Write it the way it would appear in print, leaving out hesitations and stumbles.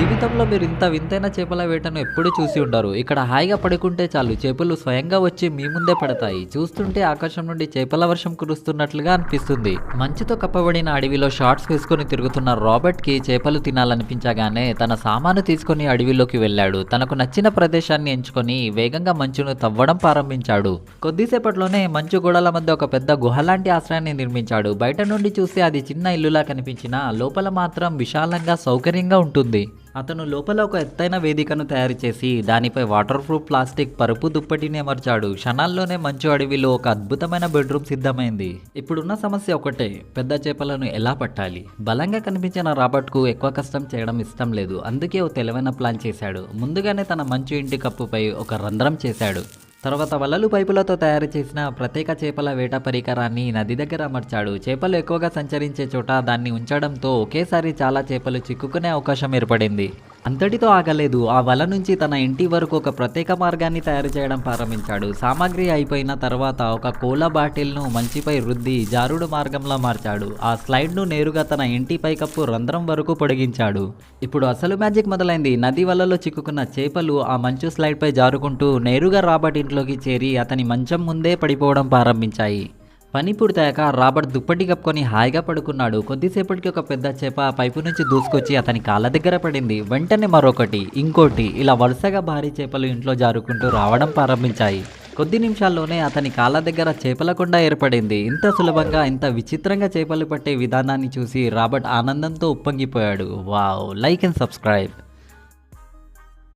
జీవితంలో మీరు ఇంత వింతైన చేపల వేటను ఎప్పుడూ చూసి ఉండరు. ఇక్కడ హాయిగా పడుకుంటే చాలు చేపలు స్వయంగా వచ్చి మీ ముందే పడతాయి. చూస్తుంటే ఆకాశం నుండి చేపల వర్షం కురుస్తున్నట్లుగా అనిపిస్తుంది. మంచుతో కప్పబడిన అడవిలో షార్ట్స్ వేసుకుని తిరుగుతున్న రాబర్ట్‌కి చేపలు తినాలనిపించగానే తన సామాను తీసుకొని అడవిలోకి వెళ్ళాడు. తనకు నచ్చిన ప్రదేశాన్ని ఎంచుకొని వేగంగా మంచును తవ్వడం ప్రారంభించాడు. కొద్దిసేపట్లోనే మంచు గోడల మధ్య ఒక పెద్ద గుహలాంటి ఆశ్రయాన్ని నిర్మించాడు. బయట నుండి చూస్తే అది చిన్న ఇల్లులా కనిపించినా లోపల మాత్రం విశాలంగా సౌకర్యంగా ఉంటుంది. అతను లోపల ఒక ఎత్తైన వేదికను తయారు చేసి దానిపై వాటర్ ప్రూఫ్ ప్లాస్టిక్ పరుపు దుప్పటిని అమర్చాడు. క్షణాల్లోనే మంచు అడవిలో ఒక అద్భుతమైన బెడ్రూమ్ సిద్ధమైంది. ఇప్పుడున్న సమస్య ఒకటే, పెద్ద చేపలను ఎలా పట్టాలి? బలంగా కనిపించిన రాబర్ట్కు ఎక్కువ కష్టం చేయడం ఇష్టం లేదు. అందుకే ఓ తెలివైన ప్లాన్ చేశాడు. ముందుగానే తన మంచు ఇంటి కప్పుపై ఒక రంధ్రం చేశాడు. తర్వాత వలలు పైపులతో తయారు చేసిన ప్రత్యేక చేపల వేట పరికరాన్ని నది దగ్గర అమర్చాడు. చేపలు ఎక్కువగా సంచరించే చోట దాన్ని ఉంచడంతో ఒకేసారి చాలా చేపలు చిక్కుకునే అవకాశం ఏర్పడింది. అంతటితో ఆగలేదు. ఆ వల నుంచి తన ఇంటి వరకు ఒక ప్రత్యేక మార్గాన్ని తయారు చేయడం ప్రారంభించాడు. సామాగ్రి అయిపోయిన తర్వాత ఒక కోలా బాటిల్ను మంచిపై రుద్ది జారుడు మార్గంలో మార్చాడు. ఆ స్లైడ్ను నేరుగా తన ఇంటి పైకప్పు రంధ్రం వరకు పొడిగించాడు. ఇప్పుడు అసలు మ్యాజిక్ మొదలైంది. నది వలలో చిక్కుకున్న చేపలు ఆ మంచు స్లైడ్పై జారుకుంటూ నేరుగా రాబర్ట్ ఇంట్లోకి చేరి అతని మంచం ముందే పడిపోవడం ప్రారంభించాయి. పని పూర్తయ్యాక రాబర్ట్ దుప్పటి కప్పుకొని హాయిగా పడుకున్నాడు. కొద్దిసేపటికి ఒక పెద్ద చేప పైపు నుంచి దూసుకొచ్చి అతని కాళ్ళ దగ్గర పడింది. వెంటనే మరొకటి, ఇంకోటి, ఇలా వరుసగా భారీ చేపలు ఇంట్లో జారుకుంటూ రావడం ప్రారంభించాయి. కొద్ది నిమిషాల్లోనే అతని కాళ్ళ దగ్గర చేపల కొండ ఏర్పడింది. ఇంత సులభంగా ఇంత విచిత్రంగా చేపలు పట్టే విధానాన్ని చూసి రాబర్ట్ ఆనందంతో ఉప్పొంగిపోయాడు. వావ్! Like and subscribe.